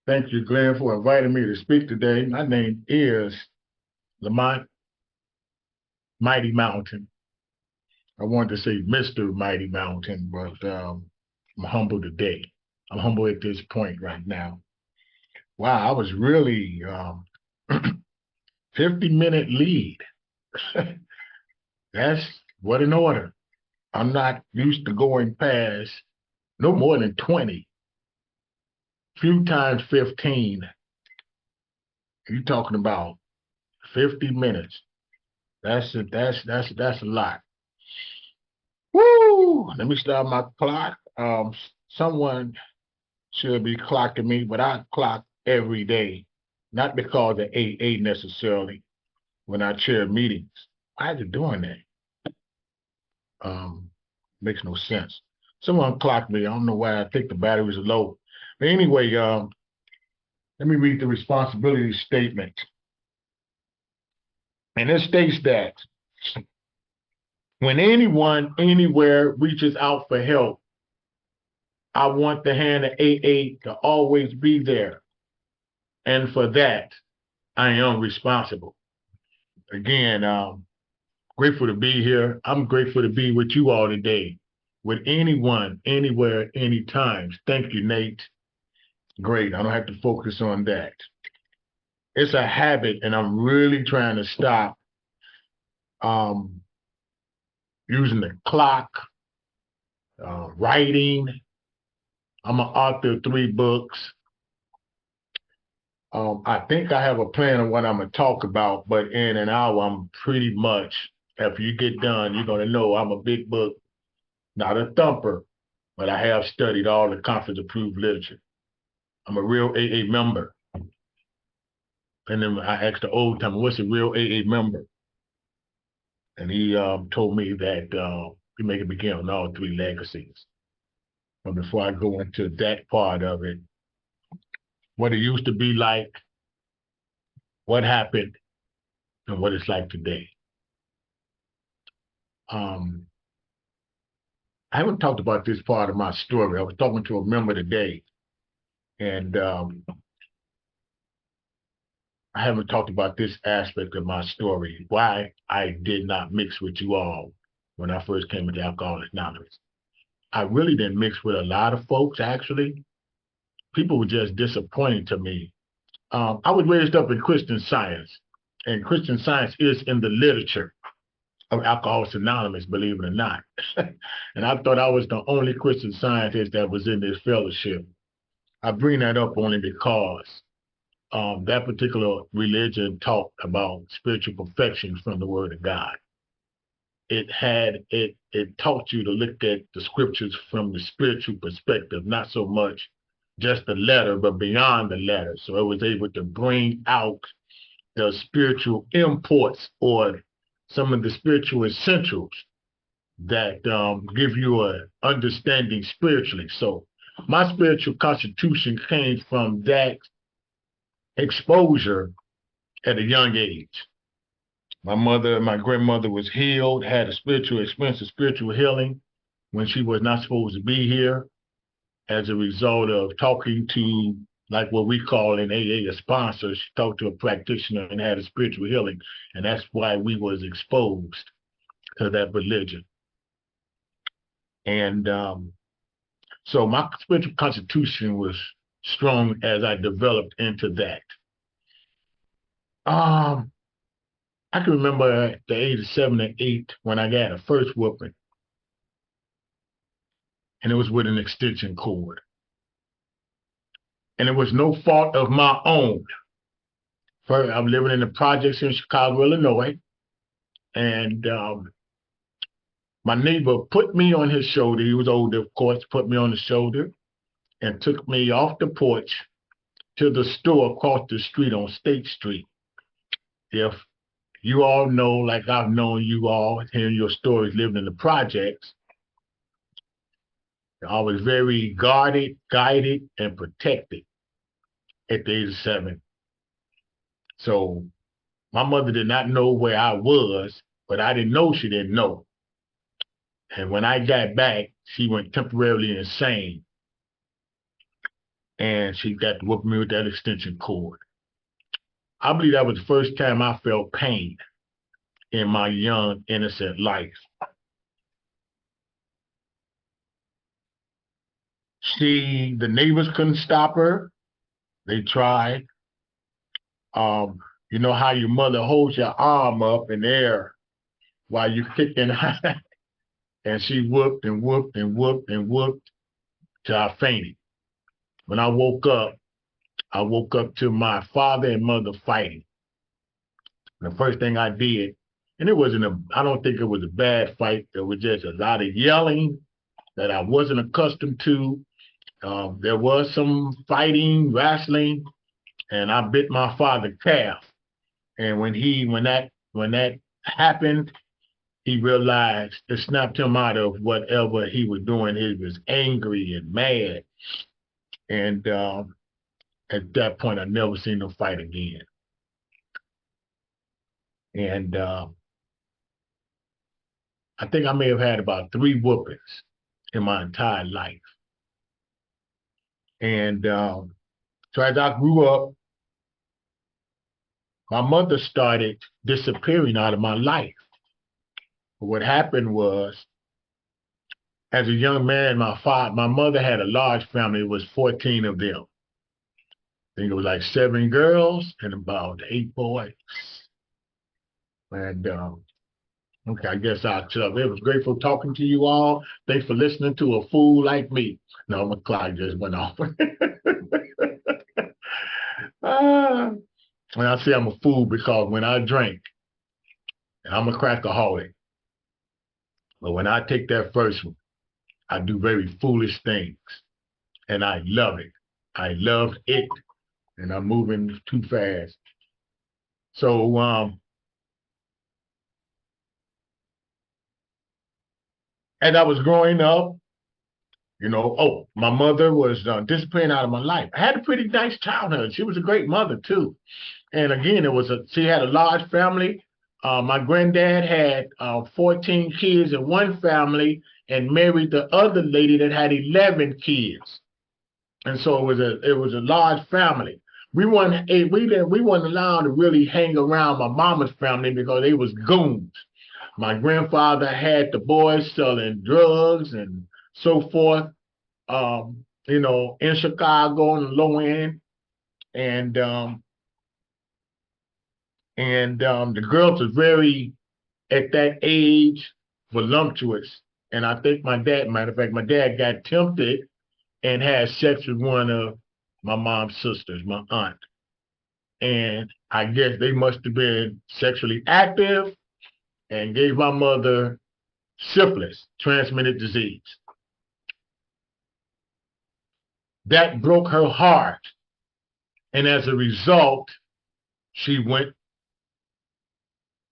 Thank you, Glenn, for inviting me to speak today. My name is Lamont Mighty Mountain. I wanted to say Mr. Mighty Mountain, but I'm humble today. I'm humble at this point right now. Wow, I was really 50-minute lead. That's what an order. I'm not used to going past no more than 20. Few times 15. You're talking about 50 minutes. That's a lot. Woo! Let me start my clock. Someone should be clocking me, but I clock every day, not because of AA necessarily. When I chair meetings, why are you doing that? Um, Makes no sense. Someone clocked me. I don't know why. I think the battery was low. But anyway, let me read the responsibility statement, and it states that when anyone anywhere reaches out for help, I want the hand of AA to always be there. And for that, I am responsible. Again, grateful to be here. I'm grateful to be with you all today, with anyone, anywhere, anytime. Thank you, Nate. Great. I don't have to focus on that. It's a habit, and I'm really trying to stop um, using the clock, writing. I'm an author of 3 books. I think I have a plan of what I'm gonna talk about, but in an hour, I'm pretty much, after you get done, you're gonna know I'm a big book, not a thumper, but I have studied all the conference approved literature. I'm a real AA member. And then I asked the old timer, what's a real AA member? And he told me that we make it begin on all 3 legacies. But before I go into that part of it, what it used to be like, what happened, and what it's like today. Um, I haven't talked about this part of my story. I was talking to a member today, and I haven't talked about this aspect of my story, why I did not mix with you all when I first came into Alcoholics Anonymous. I really didn't mix with a lot of folks, actually. People were just disappointing to me. I was raised up in Christian Science, and Christian Science is in the literature of Alcoholics Anonymous, believe it or not. And I thought I was the only Christian Scientist that was in this fellowship. I bring that up only because that particular religion talked about spiritual perfection from the Word of God. It taught you to look at the scriptures from the spiritual perspective, not so much just the letter, but beyond the letter. So it was able to bring out the spiritual imports or some of the spiritual essentials that give you an understanding spiritually. So my spiritual constitution came from that exposure at a young age. My grandmother was healed, had a spiritual experience of spiritual healing when she was not supposed to be here as a result of talking to, like what we call in AA, a sponsor. She talked to a practitioner and had a spiritual healing. And that's why we was exposed to that religion. And so my spiritual constitution was strong as I developed into that. Um, I can remember at the age of 7 or 8 when I got a first whooping, and it was with an extension cord. And it was no fault of my own. First, I'm living in the projects in Chicago, Illinois, and my neighbor put me on his shoulder. He was older, of course, put me on the shoulder and took me off the porch to the store across the street on State Street. If you all know, like I've known you all, hearing your stories, living in the projects, I was very guarded, guided, and protected at the age of 7. So my mother did not know where I was, but I didn't know she didn't know. And when I got back, she went temporarily insane. and she got to whoop me with that extension cord. I believe that was the first time I felt pain in my young, innocent life. The neighbors couldn't stop her. They tried. Um, you know how your mother holds your arm up in the air while you're kicking, and she whooped and whooped and whooped and whooped till I fainted. When I woke up to my father and mother fighting. The first thing I did, and I don't think it was a bad fight. There was just a lot of yelling that I wasn't accustomed to. There was some fighting, wrestling, and I bit my father's calf. And when that happened, he realized it snapped him out of whatever he was doing. He was angry and mad. And at that point, I never seen him fight again. And I think I may have had about 3 whoopings in my entire life. And so as I grew up, my mother started disappearing out of my life. But what happened was, as a young man, my mother had a large family. It was 14 of them. I think it was like 7 girls and about 8 boys. And okay, I guess I'll shut. It was grateful talking to you all. Thanks for listening to a fool like me. No, my clock just went off. When I say I'm a fool, because when I drink, and I'm a crackaholic, but when I take that first one, I do very foolish things, and I love it. I love it, and I'm moving too fast. So as I was growing up, my mother was disappearing out of my life. I had a pretty nice childhood. She was a great mother too. And again, she had a large family. My granddad had 14 kids in one family and married the other lady that had 11 kids. And so it was a large family. We weren't allowed to really hang around my mama's family because they was goons. My grandfather had the boys selling drugs and so forth, in Chicago on the low end. And the girls are very, at that age, voluptuous. And I think matter of fact, my dad got tempted and had sex with one of my mom's sisters, my aunt. And I guess they must have been sexually active and gave my mother syphilis, transmitted disease. That broke her heart. And as a result,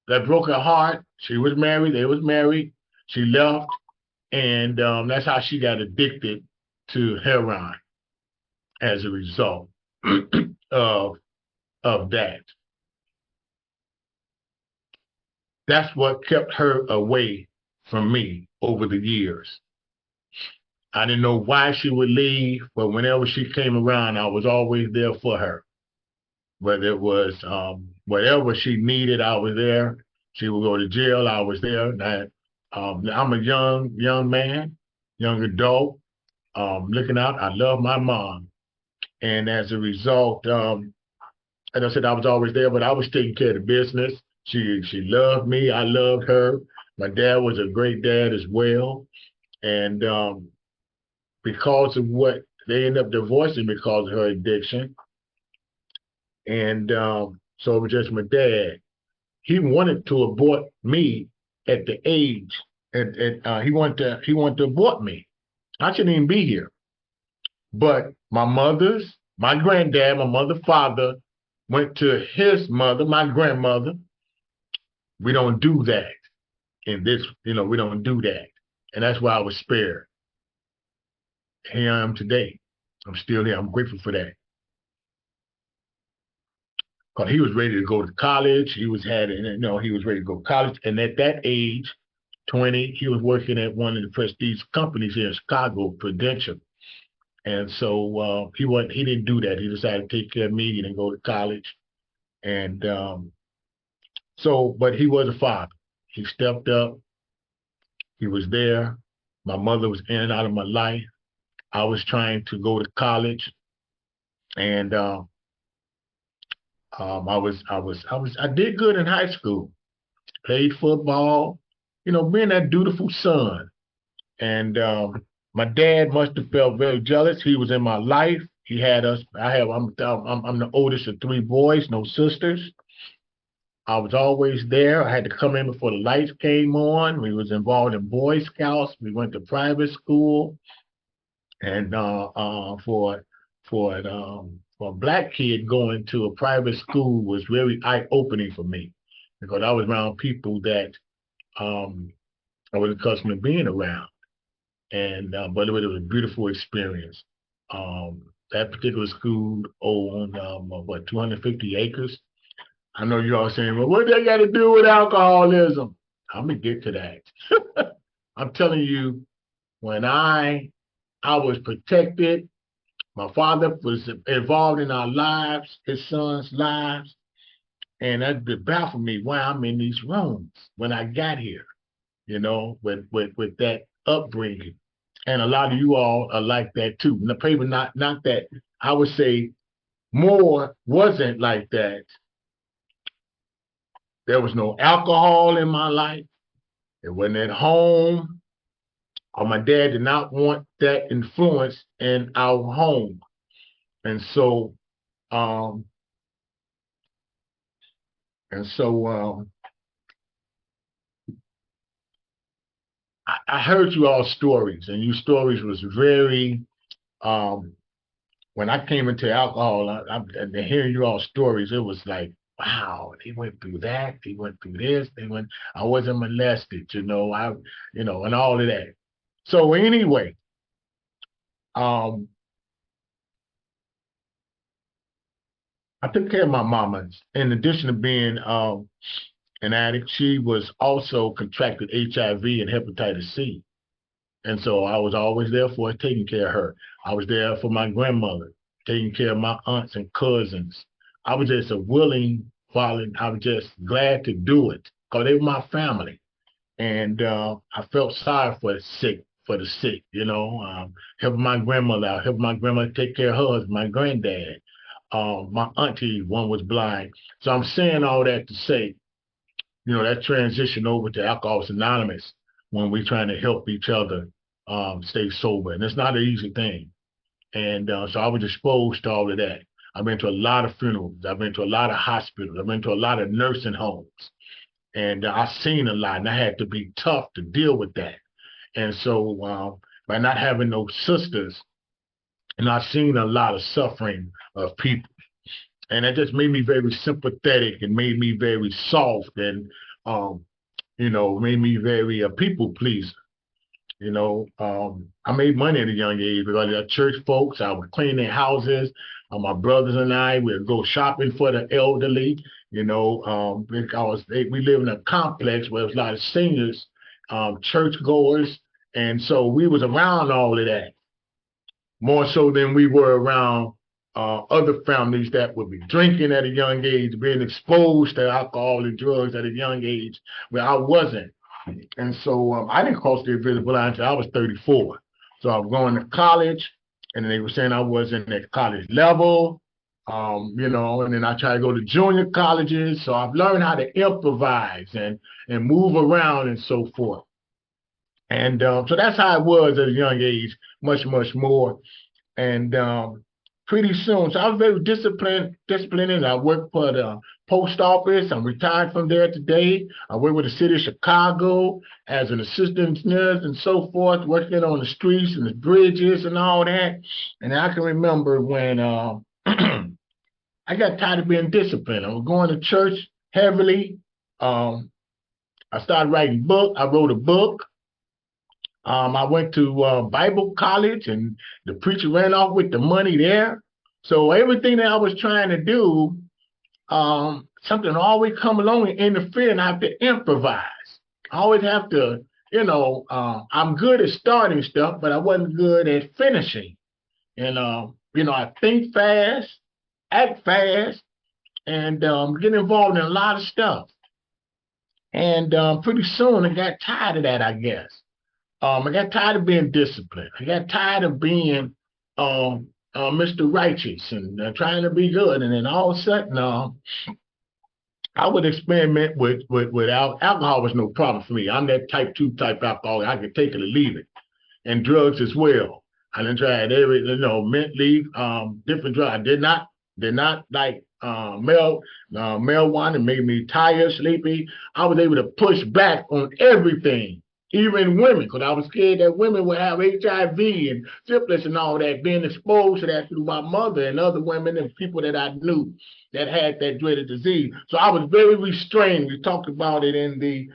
that broke her heart. She was married, they was married, she left, and that's how she got addicted to heroin as a result of that. That's what kept her away from me over the years. I didn't know why she would leave, but whenever she came around, I was always there for her. Whether it was whatever she needed, I was there. She would go to jail, I was there. I'm a young man, young adult, looking out. I love my mom. And as a result, as I said, I was always there, but I was taking care of the business. She loved me. I loved her. My dad was a great dad as well. And because of what, they ended up divorcing because of her addiction. And so it was just my dad. He wanted to abort me at the age, and he wanted to abort me. I shouldn't even be here. But my granddad, my mother's father, went to his mother, my grandmother. We don't do that in this, we don't do that. And that's why I was spared. Here I am today. I'm still here. I'm grateful for that. Because he was ready to go to college. He was ready to go to college. And at that age, 20, he was working at one of the prestige companies here in Chicago, Prudential. And so he didn't do that. He decided to take care of me. He didn't go to college. And but he was a father. He stepped up. He was there. My mother was in and out of my life. I was trying to go to college, and I did good in high school. Played football, being that dutiful son. And my dad must have felt very jealous. He was in my life. He had us. I'm the oldest of three boys, no sisters. I was always there. I had to come in before the lights came on. We was involved in Boy Scouts. We went to private school, and for a black kid going to a private school was very eye opening for me because I was around people that um, I was accustomed to being around, and but it was a beautiful experience. That particular school owned 250 acres. I know you're all saying, well, what they got to do with alcoholism? I'm gonna get to that. I'm telling you, when I was protected, my father was involved in our lives, his son's lives, and that baffled me why I'm in these rooms when I got here, with that upbringing. And a lot of you all are like that too. Maybe not that I would say more wasn't like that. There was no alcohol in my life. It wasn't at home. Or my dad did not want that influence in our home. And so, um, and so I heard you all stories, and your stories was very. Um, when I came into alcohol, and hearing you all stories, it was like, wow, they went through that, they went through this, I wasn't molested, and all of that. So anyway, um, I took care of my mama. In addition to being an addict, she was also contracted HIV and hepatitis C. And so I was always there for her, taking care of her. I was there for my grandmother, taking care of my aunts and cousins. I was just a willing volunteer. I was just glad to do it because they were my family. And I felt sorry for the sick, helping my grandmother out, helping my grandmother take care of her husband, my granddad. My auntie, one was blind. So I'm saying all that to say, that transition over to Alcoholics Anonymous when we're trying to help each other stay sober. And it's not an easy thing. And so I was exposed to all of that. I've been to a lot of funerals. I've been to a lot of hospitals. I've been to a lot of nursing homes. And I've seen a lot, and I had to be tough to deal with that. And so by not having no sisters, and I've seen a lot of suffering of people. And that just made me very sympathetic and made me very soft and, made me very a people pleaser. I made money at a young age because the church folks, I would clean their houses. My brothers and I would go shopping for the elderly, because we live in a complex where there's a lot of seniors, churchgoers. And so we was around all of that more so than we were around other families that would be drinking at a young age, being exposed to alcohol and drugs at a young age, where I wasn't. And so I didn't cross the invisible line until I was 34. So I was going to college, and they were saying I wasn't at college level, and then I tried to go to junior colleges. So I've learned how to improvise and move around and so forth. And so that's how it was at a young age, much, much more. And pretty soon, so I was very disciplined, and I worked for the post office. I'm retired from there today. I work with the city of Chicago as an assistant nurse and so forth, working on the streets and the bridges and all that. And I can remember when I got tired of being disciplined. I was going to church heavily. I started writing books. I wrote a book. I went to Bible college, and the preacher ran off with the money there. So everything that I was trying to do, something always come along and interfere, and I have to improvise. I always have to, I'm good at starting stuff, but I wasn't good at finishing. And I think fast, act fast, and get involved in a lot of stuff. And pretty soon I got tired of that, I guess. I got tired of being disciplined. I got tired of being Mr. Righteous and trying to be good. And then all of a sudden, I would experiment with alcohol was no problem for me. I'm that type 2 type alcoholic. I could take it or leave it. And drugs as well. I done tried every, mint leaf, different drugs. I did not like marijuana. It made me tired, sleepy. I was able to push back on everything, even women, because I was scared that women would have HIV and syphilis and all that, being exposed to that through my mother and other women and people that I knew that had that dreaded disease. So I was very restrained. We talked about it in the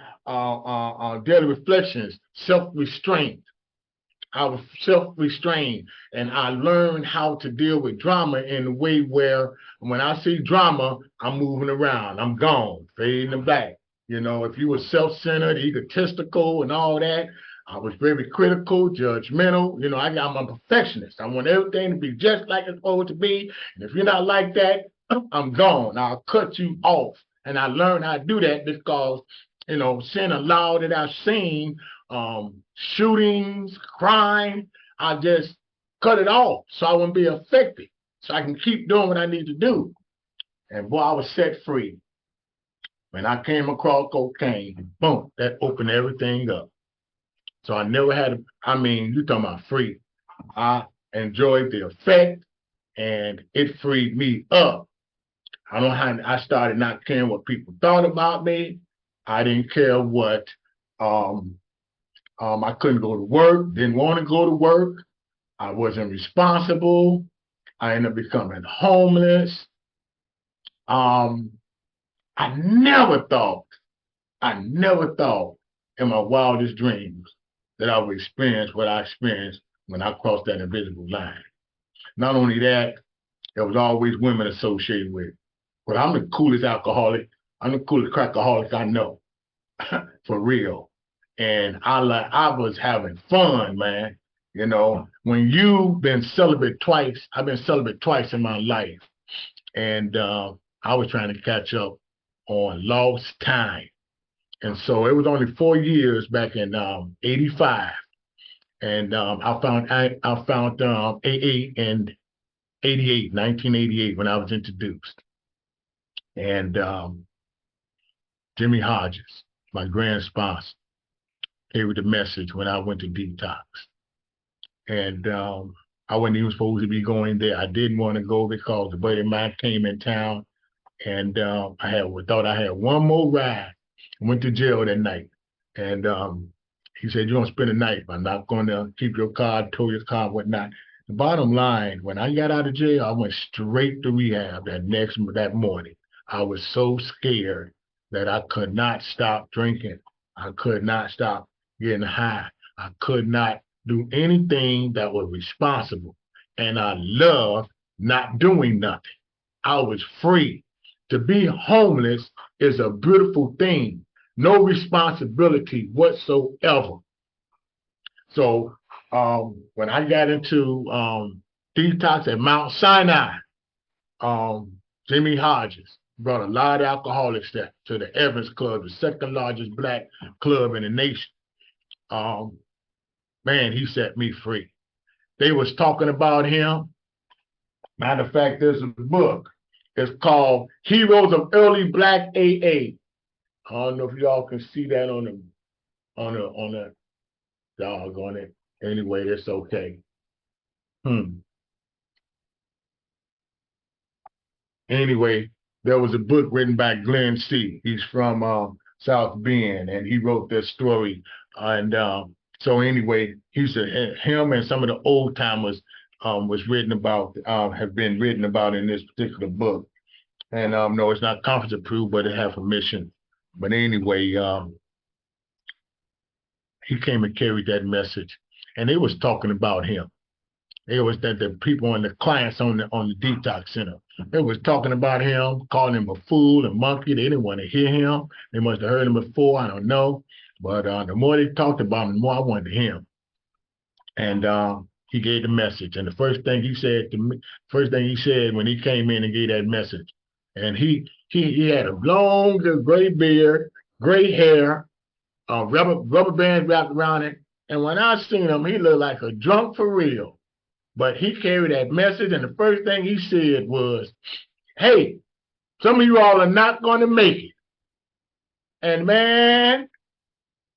daily reflections, self-restraint. I was self-restrained, and I learned how to deal with drama in a way where when I see drama, I'm moving around. I'm gone, fading the back. If you were self-centered, egotistical, and all that, I was very critical, judgmental. I'm a perfectionist. I want everything to be just like it's supposed to be. And if you're not like that, I'm gone. I'll cut you off. And I learned how to do that because, seeing a lot that I've seen, shootings, crime, I just cut it off so I wouldn't be affected, so I can keep doing what I need to do. And boy, I was set free. When I came across cocaine, boom, that opened everything up. So I never had, you talking about free. I enjoyed the effect and it freed me up. I started not caring what people thought about me. I didn't care what, I couldn't go to work, didn't want to go to work. I wasn't responsible. I ended up becoming homeless. I never thought in my wildest dreams that I would experience what I experienced when I crossed that invisible line. Not only that, there was always women associated with it. But I'm the coolest alcoholic. I'm the coolest crackaholic I know, for real. And I was having fun, man. When you've been celibate twice, I've been celibate twice in my life. And I was trying to catch up on lost time. And so it was only 4 years back in '85. And I found AA in 1988, when I was introduced. And Jimmy Hodges, my grand sponsor, gave me the message when I went to detox. And I wasn't even supposed to be going there. I didn't want to go because a buddy of mine came in town, and I thought I had one more ride. I went to jail that night, and he said, "You're gonna spend the night. I'm not gonna keep your car, tow your car, whatnot." The bottom line, when I got out of jail, I went straight to rehab that morning. I was so scared that I could not stop drinking. I could not stop getting high. I could not do anything that was responsible. And I loved not doing nothing. I was free. To be homeless is a beautiful thing. No responsibility whatsoever. So when I got into detox at Mount Sinai, Jimmy Hodges brought a lot of alcoholics there to the Evans Club, the second largest black club in the nation. Man, he set me free. They was talking about him. Matter of fact, there's a book. It's called Heroes of Early Black AA. I don't know if y'all can see that on the doggone it. Anyway, it's okay. Anyway, there was a book written by Glenn C. He's from South Bend, and he wrote this story. And so anyway, him and some of the old timers was written about, have been written about in this particular book. And no, it's not conference approved, but it has permission. But anyway, he came and carried that message, and they was talking about him. It was that the people and the clients on the detox center, they was talking about him, calling him a fool, a monkey. They didn't want to hear him. They must have heard him before. I don't know. But the more they talked about him, the more I wanted to hear him. And he gave the message. And the first thing he said to me, first thing he said when he came in and gave that message, and he had a long gray beard, gray hair, rubber bands wrapped around it. And when I seen him, he looked like a drunk for real. But he carried that message, and the first thing he said was, "Hey, some of you all are not going to make it." And man,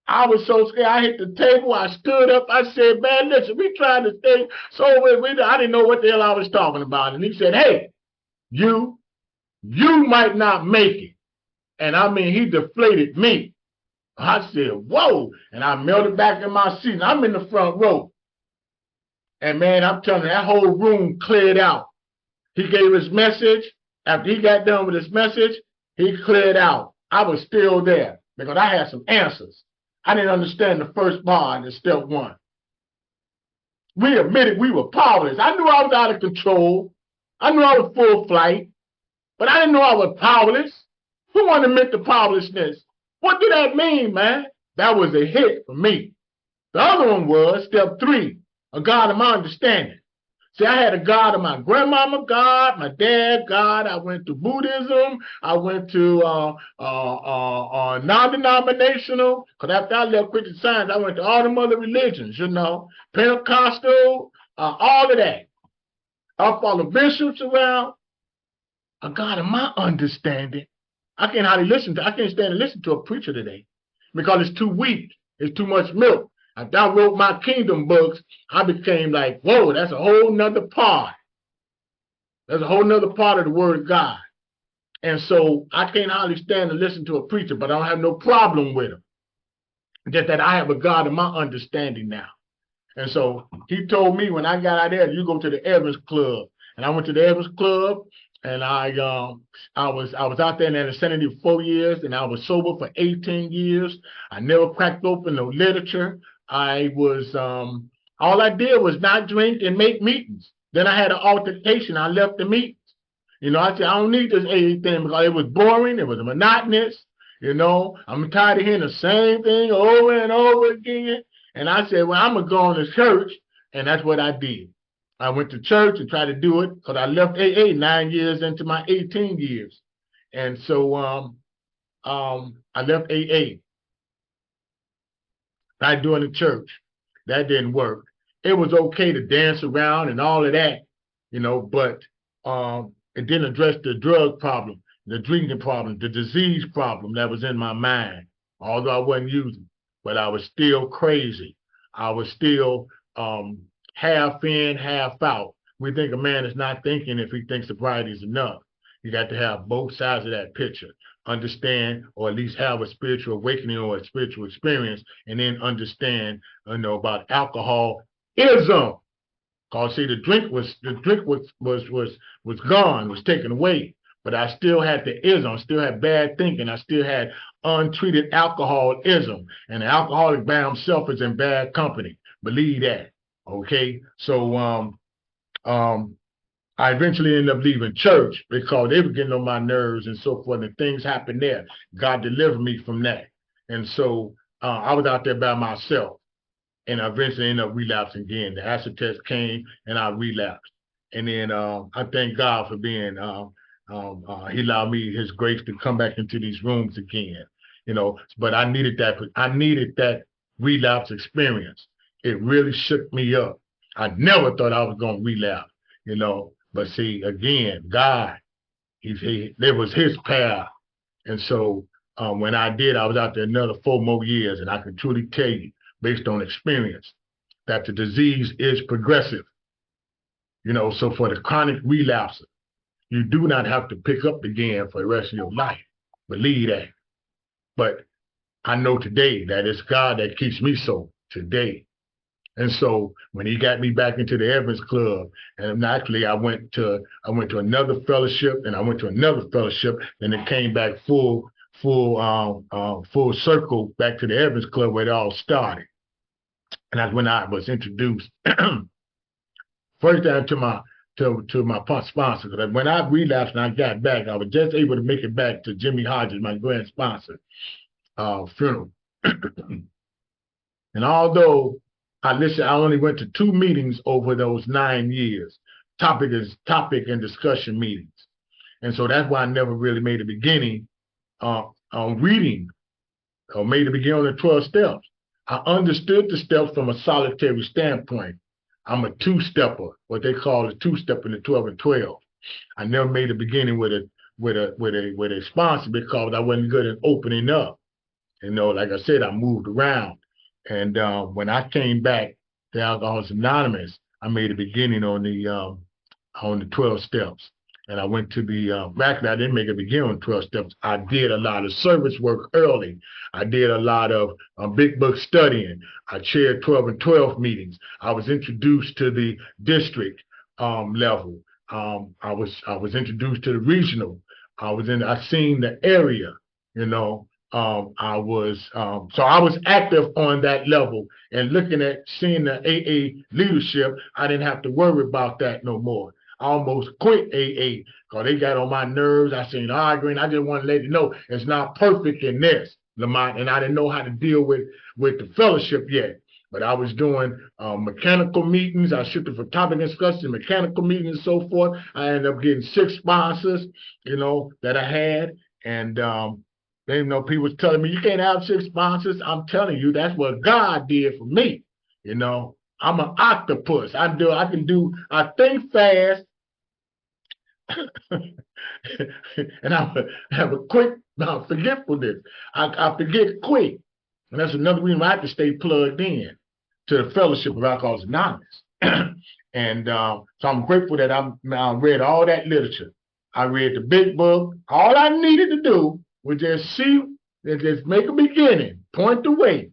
I was so scared. I hit the table. I stood up. I said, "Man, listen, we tried to stay so I didn't know what the hell I was talking about." And he said, "Hey, you might not make it." And I mean, he deflated me. I said, "Whoa." And I melted back in my seat. And I'm in the front row. And man, I'm telling you, that whole room cleared out. He gave his message. After he got done with his message, he cleared out. I was still there because I had some answers. I didn't understand the first bar in step one. We admitted we were powerless. I knew I was out of control. I knew I was full flight, but I didn't know I was powerless. Who wanted to admit the powerlessness? What did that mean, man? That was a hit for me. The other one was step three, a God of my understanding. See, I had a God of my grandmama God, my dad God. I went to Buddhism. I went to non-denominational. Because after I left Christian Science, I went to all them other religions, you know, Pentecostal, all of that. I follow bishops around. A God of my understanding. I can't stand and listen to a preacher today because it's too weak. It's too much milk. After I wrote my kingdom books, I became like, whoa, that's a whole nother part. That's a whole nother part of the word of God. And so I can't hardly stand and listen to a preacher, but I don't have no problem with him. Just that I have a God of my understanding now. And so he told me when I got out there, you go to the Evans Club. And I went to the Evans Club, and I was out there in that insanity for 4 years, and I was sober for 18 years. I never cracked open no literature. I was all I did was not drink and make meetings. Then I had an altercation. I left the meetings. You know, I said, I don't need this AA thing because it was boring, it was monotonous. You know, I'm tired of hearing the same thing over and over again. And I said, well, I'm going to go on to church. And that's what I did. I went to church and tried to do it because I left AA 9 years into my 18 years. And so I left AA. Not doing the church. That didn't work. It was okay to dance around and all of that, you know, but it didn't address the drug problem, the drinking problem, the disease problem that was in my mind, although I wasn't using. But I was still crazy. I was still half in, half out. We think a man is not thinking if he thinks sobriety is enough. You got to have both sides of that picture. Understand, or at least have a spiritual awakening or a spiritual experience, and then understand, you know, about alcoholism. Cause see, the drink was gone, was taken away, but I still had the ism, still had bad thinking, I still had untreated alcoholism, and the alcoholic by himself is in bad company. Believe that, okay? So I eventually ended up leaving church because they were getting on my nerves and so forth, and things happened there. God delivered me from that. And so I was out there by myself, and I eventually ended up relapsing again. The acid test came, and I relapsed. And then I thank God for being, he allowed me his grace to come back into these rooms again, you know, but I needed that relapse experience. It really shook me up. I never thought I was going to relapse, you know. But see, again, God, there was his path. And so when I did, I was out there another 4 more years, and I can truly tell you, based on experience, that the disease is progressive. You know, so for the chronic relapser, you do not have to pick up again for the rest of your life. Believe that. But I know today that it's God that keeps me sober today. And so when he got me back into the Evans Club, and actually I went to another fellowship, and I went to another fellowship, and it came back full circle back to the Evans Club where it all started. And that's when I was introduced first time to my sponsor. Because when I relapsed and I got back, I was just able to make it back to Jimmy Hodges, my grand sponsor, funeral. And although I only went to 2 meetings over those 9 years. Topic and discussion meetings. And so that's why I never really made a beginning on reading or made a beginning on the 12 steps. I understood the steps from a solitary standpoint. I'm a two-stepper, what they call a two-step in the 12 and 12. I never made a beginning with a sponsor because I wasn't good at opening up. You know, like I said, I moved around. And when I came back to Alcoholics Anonymous, I made a beginning on the 12 steps. And I went to actually, I didn't make a beginning on 12 steps. I did a lot of service work early. I did a lot of big book studying. I chaired 12 and 12 meetings. I was introduced to the district level. I was introduced to the regional. I seen the area, you know. So I was active on that level and looking at seeing the AA leadership. I didn't have to worry about that no more. I almost quit AA because they got on my nerves. I seen arguing. I just want to let you know it's not perfect in this, Lamont, and I didn't know how to deal with the fellowship yet. But I was doing mechanical meetings. I shifted for topic discussion, mechanical meetings, and so forth. I ended up getting 6 sponsors, you know, that I had, and you know, people was telling me you can't have 6 sponsors. I'm telling you, that's what God did for me. You know, I'm an octopus. I think fast. And I have a quick forgetfulness. I forget quick. And that's another reason why I have to stay plugged in to the Fellowship of Alcoholics Anonymous. And so I'm grateful that I read all that literature. I read the big book. All I needed to do was just make a beginning, point the way.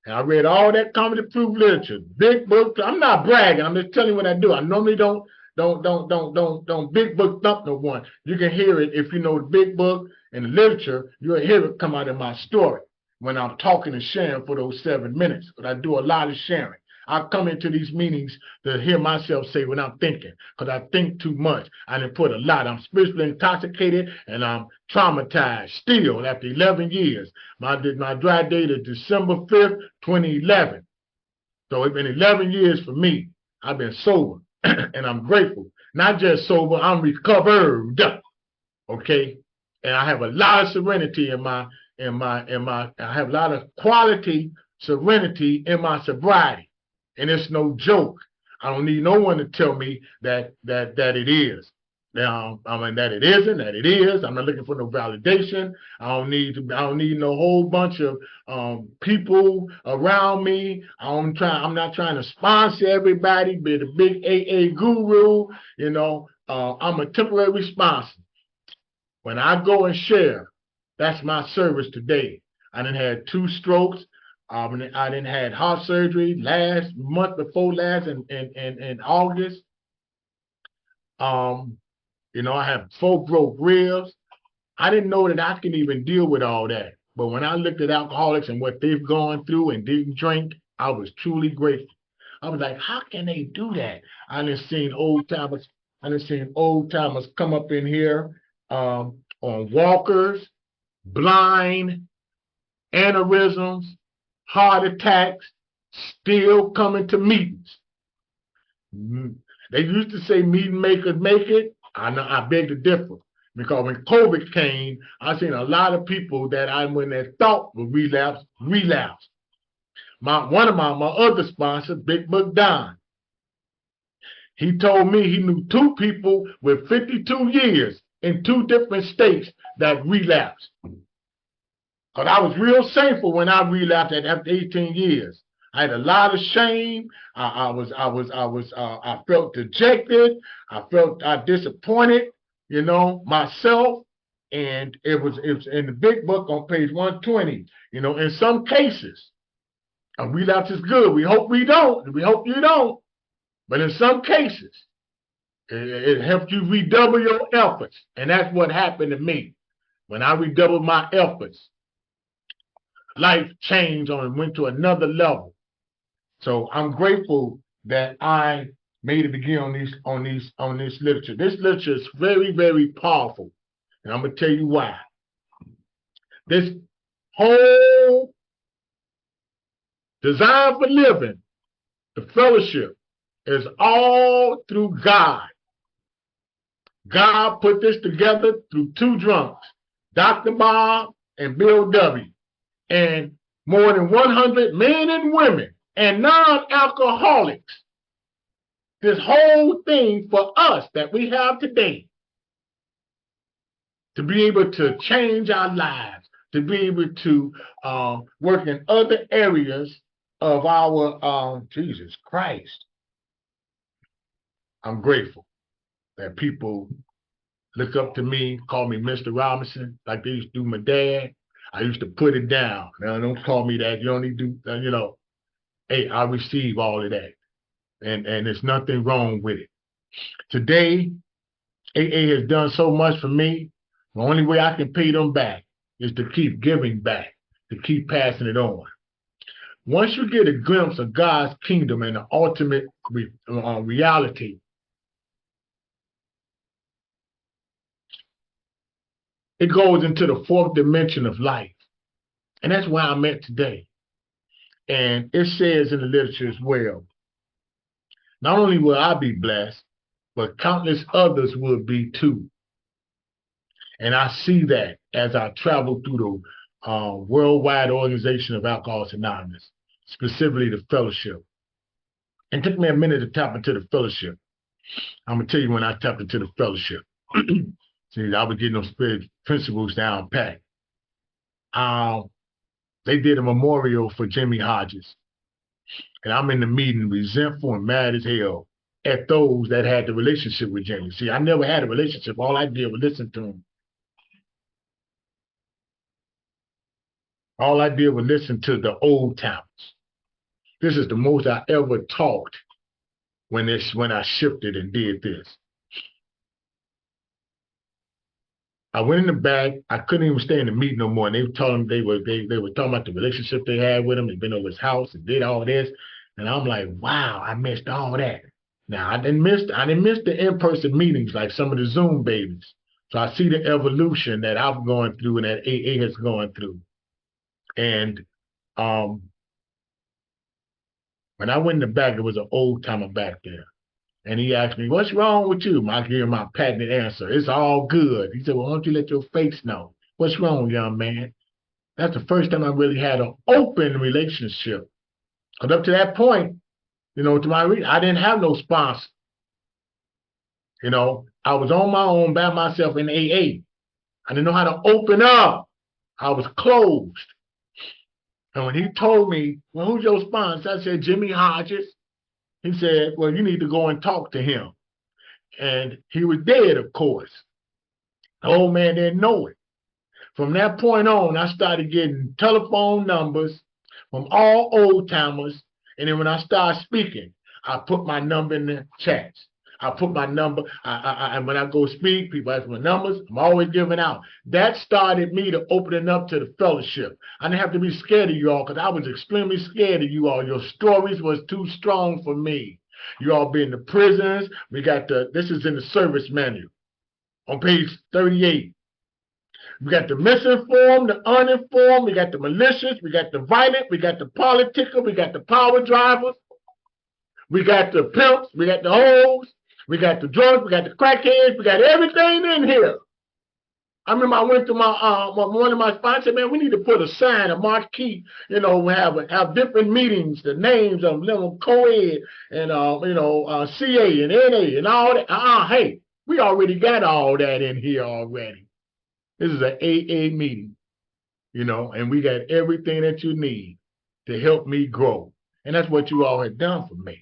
And I read all that comedy proof literature, big book. I'm not bragging. I'm just telling you what I do. I normally don't big book thump no one. You can hear it if you know the big book and the literature. You'll hear it come out in my story when I'm talking and sharing for those 7 minutes. But I do a lot of sharing. I come into these meetings to hear myself say what I'm thinking, because I think too much. I didn't put a lot. I'm spiritually intoxicated and I'm traumatized still after 11 years. My dry date is December 5th, 2011. So it's been 11 years for me. I've been sober and I'm grateful. Not just sober, I'm recovered. Okay? And I have a lot of serenity I have a lot of quality serenity in my sobriety. And it's no joke. I don't need no one to tell me that it is. Now, I mean that it isn't, that it is. I'm not looking for no validation. I don't need no whole bunch of people around me. I'm not trying to sponsor everybody, be the big AA guru. You know, I'm a temporary sponsor. When I go and share, that's my service today. I done had 2 strokes. I didn't had heart surgery last month before last in August. You know, I have 4 broke ribs. I didn't know that I could even deal with all that. But when I looked at alcoholics and what they've gone through and didn't drink, I was truly grateful. I was like, how can they do that? I done seen old timers come up in here on walkers, blind, aneurysms, heart attacks, still coming to meetings. They used to say meeting makers make it. I beg to differ, because when COVID came, I seen a lot of people that when they thought would relapse. One of my other sponsors, Big Book Don, he told me he knew 2 people with 52 years in 2 different states that relapsed. Because I was real shameful when I relapsed after 18 years. I had a lot of shame. I felt dejected. I felt disappointed, you know, myself. And it was in the big book on page 120. You know, in some cases, a relapse is good. We hope we don't. We hope you don't. But in some cases, it helps you redouble your efforts. And that's what happened to me. When I redoubled my efforts, life changed and went to another level. So I'm grateful that I made a beginning on this literature. This literature is very, very powerful. And I'm going to tell you why. This whole Design for Living The fellowship is all through God. God put this together through two drunks, Dr. Bob and Bill W. And more than 100 men and women and non-alcoholics. This whole thing for us that we have today, to be able to change our lives, to be able to work in other areas of our, Jesus Christ. I'm grateful that people look up to me, call me Mr. Robinson, like they used to do my dad. I used to put it down. Now, don't call me that. You only do, hey, I receive all of that. And there's nothing wrong with it. Today, AA has done so much for me. The only way I can pay them back is to keep giving back, to keep passing it on. Once you get a glimpse of God's kingdom and the ultimate reality, it goes into the fourth dimension of life. And that's where I'm at today. And it says in the literature as well, not only will I be blessed, but countless others will be too. And I see that as I travel through the worldwide organization of Alcoholics Anonymous, specifically the fellowship. And it took me a minute to tap into the fellowship. I'm going to tell you when I tapped into the fellowship. See, I was getting those spirit principles down pat. They did a memorial for Jimmy Hodges. And I'm in the meeting resentful and mad as hell at those that had the relationship with Jimmy. See, I never had a relationship. All I did was listen to him. All I did was listen to the old timers. This is the most I ever talked when I shifted and did this. I went in the back. I couldn't even stay in the meeting no more. And they were talking, they were talking about the relationship they had with him. They'd been over his house and did all this. And I'm like, wow, I missed all that. Now I didn't miss the in-person meetings like some of the Zoom babies. So I see the evolution that I'm going through and that AA has gone through. And when I went in the back, there was an old timer back there. And he asked me, what's wrong with you? I gave him my patented answer. It's all good. He said, well, why don't you let your face know? What's wrong, young man? That's the first time I really had an open relationship. Because up to that point, I didn't have no sponsor. I was on my own by myself in AA. I didn't know how to open up. I was closed. And when he told me, well, who's your sponsor? I said, Jimmy Hodges. He said, well, you need to go and talk to him. And he was dead, of course. The old man didn't know it. From that point on, I started getting telephone numbers from all old timers. And then when I started speaking, I put my number in the chats. I put my number, and when I go speak, people ask my numbers, I'm always giving out. That started me to opening up to the fellowship. I didn't have to be scared of you all because I was extremely scared of you all. Your stories was too strong for me. You all been to prisons. We got this is in the service manual on page 38. We got the misinformed, the uninformed, we got the malicious, we got the violent, we got the political, we got the power drivers, we got the pimps, we got the hoes, we got the drugs, we got the crackheads, we got everything in here. I remember I went to my one of my sponsors, man, we need to put a sign, a marquee, have different meetings, the names of them, co-ed and CA and NA and all that. Hey, we already got all that in here already. This is an AA meeting, and we got everything that you need to help me grow. And that's what you all have done for me.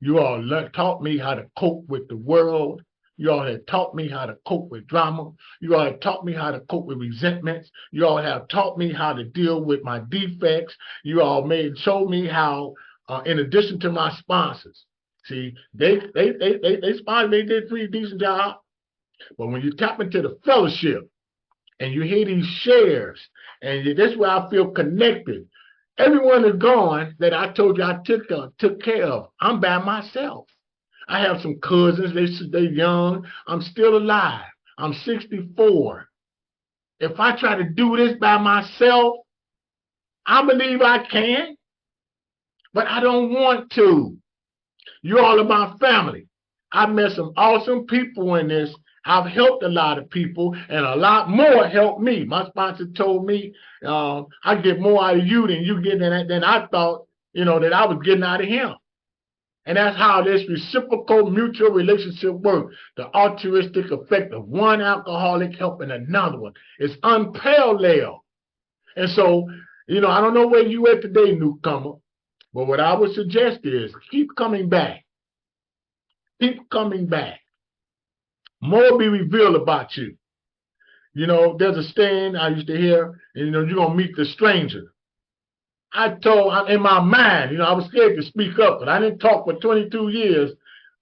You all taught me how to cope with the world. You all have taught me how to cope with drama. You all have taught me how to cope with resentments. You all have taught me how to deal with my defects. You all showed me how, in addition to my sponsors, see, they sponsored me, did a pretty decent job. But when you tap into the fellowship and you hear these shares, and that's where I feel connected. Everyone is gone that I told you I took care of. I'm by myself. I have some cousins. They're young. I'm still alive. I'm 64. If I try to do this by myself, I believe I can. But I don't want to. You all are my family. I met some awesome people in this. I've helped a lot of people, and a lot more helped me. My sponsor told me, I get more out of you than you get than I thought, that I was getting out of him. And that's how this reciprocal mutual relationship works. The altruistic effect of one alcoholic helping another one is unparalleled. And so, I don't know where you at today, newcomer, but what I would suggest is keep coming back. Keep coming back. More will be revealed about you. There's a saying I used to hear, and you're going to meet the stranger. In my mind, I was scared to speak up, but I didn't talk for 22 years.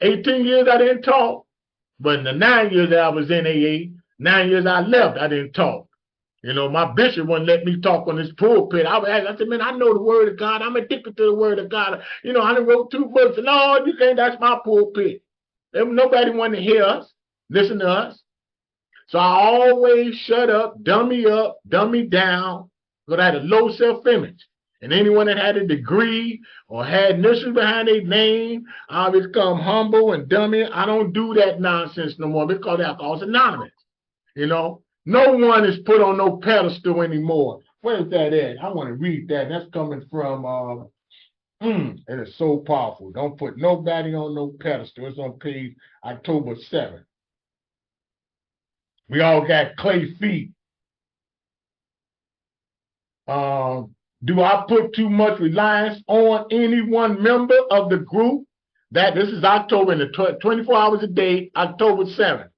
18 years I didn't talk, but in the 9 years that I was in AA, 9 years I left, I didn't talk. My bishop wouldn't let me talk on this pulpit. I said, man, I know the word of God. I'm addicted to the word of God. I done wrote 2 books. No, you can't, that's my pulpit. Nobody wanted to hear us, listen to us. So I always shut up, dummy down, because I had a low self-image. And anyone that had a degree or had initials behind their name, I become humble and dummy. I don't do that nonsense no more because Alcoholics Anonymous. No one is put on no pedestal anymore. Where's that at? I want to read that. That's coming from, it is so powerful. Don't put nobody on no pedestal. It's on page October 7th. We all got clay feet. Do I put too much reliance on any one member of the group? This is October, in the 24 hours a day, October 7th.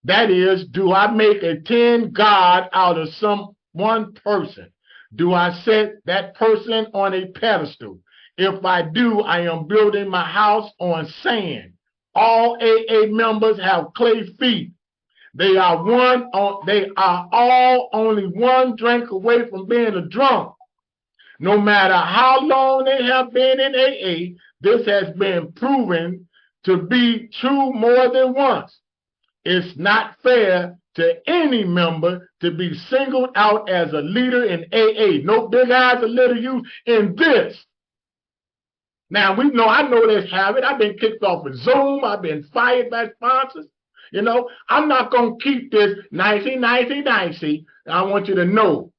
That is, do I make a 10 God out of one person? Do I set that person on a pedestal? If I do, I am building my house on sand. All AA members have clay feet. They are all only one drink away from being a drunk. No matter how long they have been in AA, this has been proven to be true more than once. It's not fair to any member to be singled out as a leader in AA. No big eyes or little you in this. Now, I know this habit. I've been kicked off of Zoom. I've been fired by sponsors. I'm not going to keep this nicey. I want you to know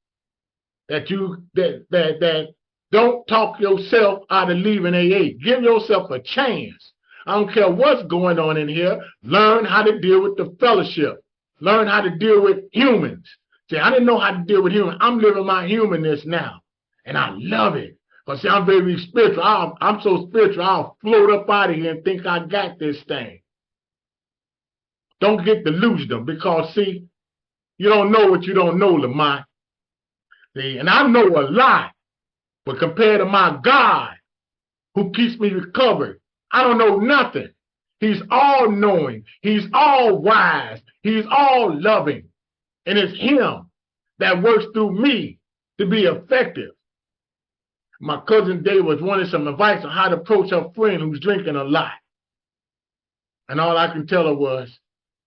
that that don't talk yourself out of leaving AA. Give yourself a chance. I don't care what's going on in here. Learn how to deal with the fellowship. Learn how to deal with humans. See, I didn't know how to deal with humans. I'm living my humanness now, and I love it. But see, I'm very spiritual. I'm so spiritual, I'll float up out of here and think I got this thing. Don't get delusional, because, see, you don't know what you don't know, Lamont. See, and I know a lot, but compared to my God, who keeps me recovered, I don't know nothing. He's all-knowing. He's all-wise. He's all-loving. And it's him that works through me to be effective. My cousin Dave was wanting some advice on how to approach her friend who's drinking a lot. And all I can tell her was,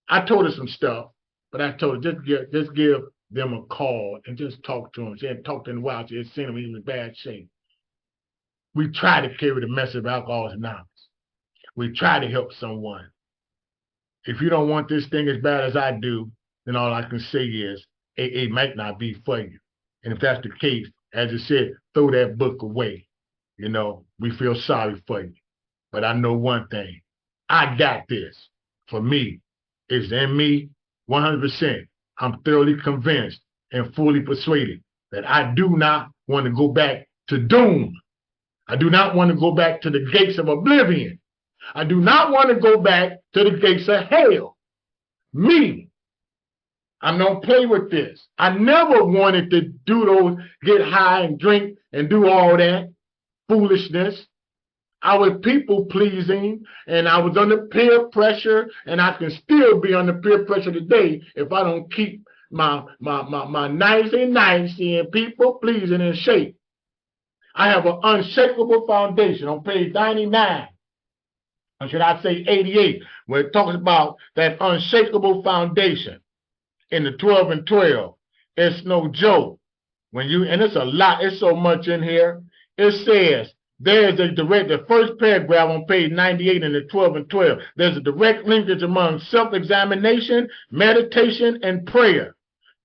I told her some stuff, but I told her, just give them a call and just talk to them. She hadn't talked in a while. She had seen him. He was in bad shape. We try to carry the message of Alcoholics Anonymous. We try to help someone. If you don't want this thing as bad as I do, then all I can say is AA might not be for you. And if that's the case, as I said, throw that book away. We feel sorry for you. But I know one thing. I got this. For me, it's in me 100%. I'm thoroughly convinced and fully persuaded that I do not want to go back to doom. I do not want to go back to the gates of oblivion. I do not want to go back to the gates of hell. Me, I don't play with this. I never wanted to get high and drink and do all that foolishness. I was people pleasing, and I was under peer pressure, and I can still be under peer pressure today if I don't keep my nicey and people pleasing in shape. I have an unshakable foundation on page 99. Or should I say 88, where it talks about that unshakable foundation in the 12 and 12. It's no joke. And it's a lot, it's so much in here. It says, There's a direct, the first paragraph on page 98 in the 12 and 12. There's a direct linkage among self-examination, meditation, and prayer.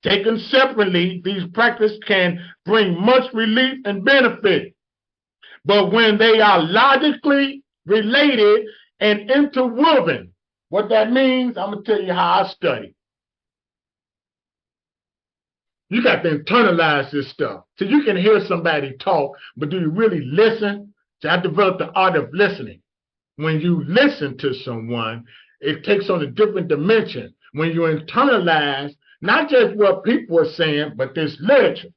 Taken separately, these practices can bring much relief and benefit. But when they are logically related and interwoven, what that means, I'm going to tell you how I study. You got to internalize this stuff. So you can hear somebody talk, but do you really listen? So I developed the art of listening. When you listen to someone, it takes on a different dimension. When you internalize not just what people are saying, but this literature.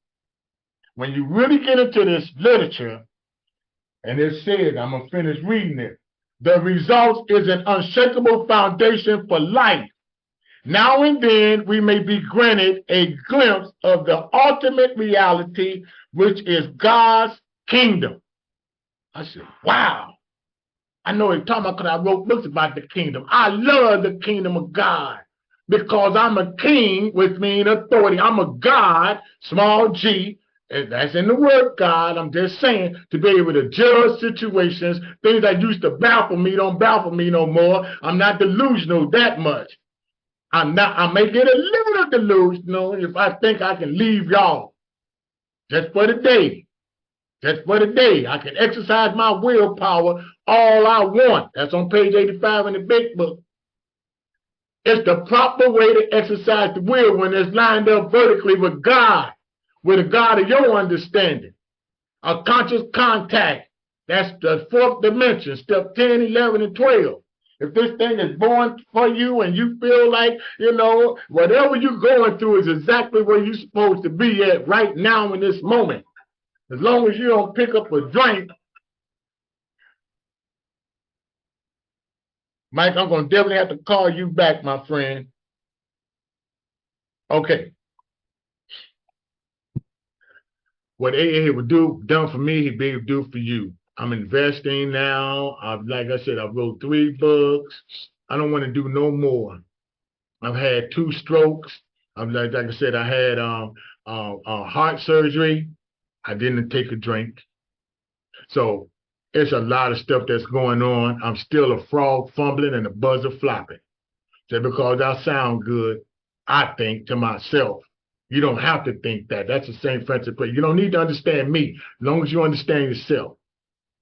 When you really get into this literature, and it says, I'm going to finish reading it, the result is an unshakable foundation for life. Now and then, we may be granted a glimpse of the ultimate reality, which is God's kingdom. I said, wow. I know he's talking about because I wrote books about the kingdom. I love the kingdom of God because I'm a king, which means authority. I'm a God, small g, and that's in the word God. I'm just saying to be able to judge situations, things that used to baffle me don't baffle me no more. I'm not delusional that much. I may get a little delusional if I think I can leave y'all just for the day. Just for the day. I can exercise my willpower all I want. That's on page 85 in the big book. It's the proper way to exercise the will when it's lined up vertically with God, with the God of your understanding. A conscious contact. That's the fourth dimension, step 10, 11, and 12. If this thing is born for you and you feel like, whatever you're going through is exactly where you're supposed to be at right now in this moment. As long as you don't pick up a drink, Mike, I'm going to definitely have to call you back, my friend. Okay. What AA would done for me, he'd be able to do for you. I'm investing now. Like I said, I wrote 3 books. I don't want to do no more. I've had 2 strokes. Like I said, I had heart surgery. I didn't take a drink. So it's a lot of stuff that's going on. I'm still a frog fumbling and a buzzer flopping. So because I sound good, I think to myself. You don't have to think that. That's the same principle. You don't need to understand me as long as you understand yourself.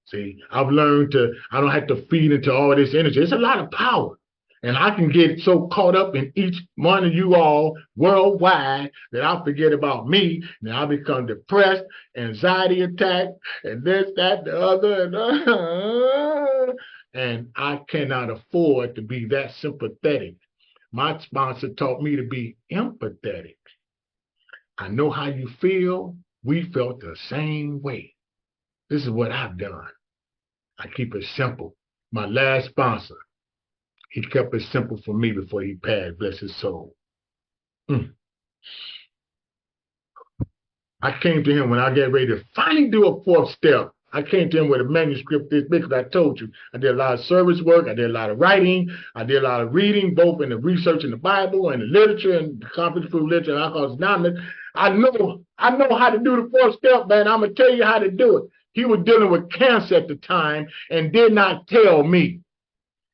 See, I've learned I don't have to feed into all this energy. It's a lot of power. And I can get so caught up in each one of you all worldwide that I forget about me. And I become depressed, anxiety attack, and this, that, the other. And I cannot afford to be that sympathetic. My sponsor taught me to be empathetic. I know how you feel. We felt the same way. This is what I've done. I keep it simple. My last sponsor, he kept it simple for me before he passed, bless his soul. I came to him when I get ready to finally do a 4th step. I came to him with a manuscript this big, because I told you, I did a lot of service work, I did a lot of writing, I did a lot of reading, both in the research in the Bible and the literature and the Conference Food Literature and Alcoholics Anonymous. I know how to do the 4th step, man. I'm going to tell you how to do it. He was dealing with cancer at the time and did not tell me.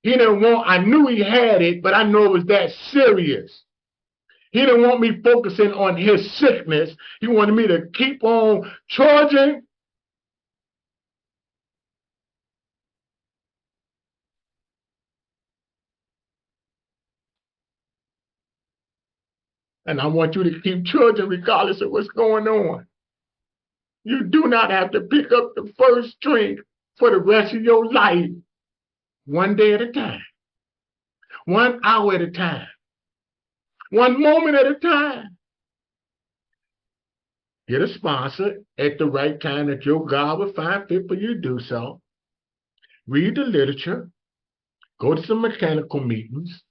He didn't want, I knew he had it, but I know it was that serious. He didn't want me focusing on his sickness. He wanted me to keep on charging. And I want you to keep charging regardless of what's going on. You do not have to pick up the first drink for the rest of your life, one day at a time, 1 hour at a time, 1 moment at a time. Get a sponsor at the right time that your God will find fit for you to do so. Read the literature. Go to some mechanical meetings.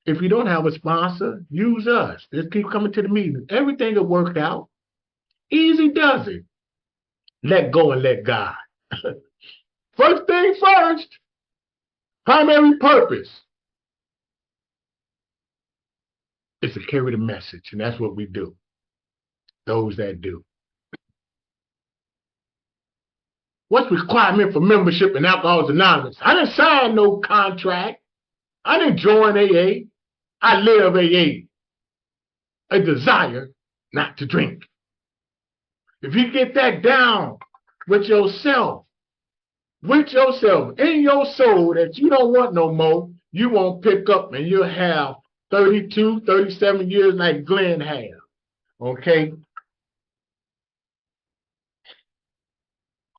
If you don't have a sponsor, use us. Just keep coming to the meetings. Everything will work out. Easy does it. Let go and let God. First thing first, primary purpose is to carry the message, and that's what we do. Those that do. What's requirement for membership in Alcoholics Anonymous? I didn't sign no contract. I didn't join AA. I live AA. A desire not to drink. If you get that down with yourself, in your soul, that you don't want no more, you won't pick up and you'll have 32, 37 years like Glenn had. Okay?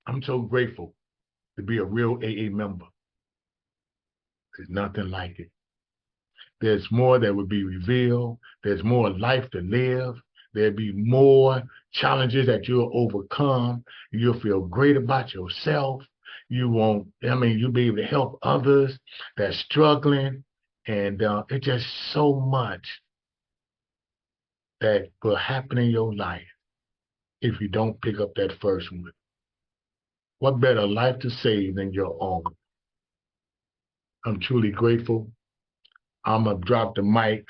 I'm so grateful to be a real AA member. There's nothing like it. There's more that will be revealed. There's more life to live. There'll be more challenges that you'll overcome. You'll feel great about yourself. You'll be able to help others that's struggling. And it's just so much that will happen in your life if you don't pick up that first one. What better life to save than your own? I'm truly grateful. I'm going to drop the mic.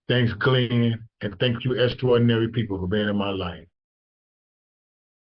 Thanks, Glenn, and thank you, extraordinary people, for being in my life.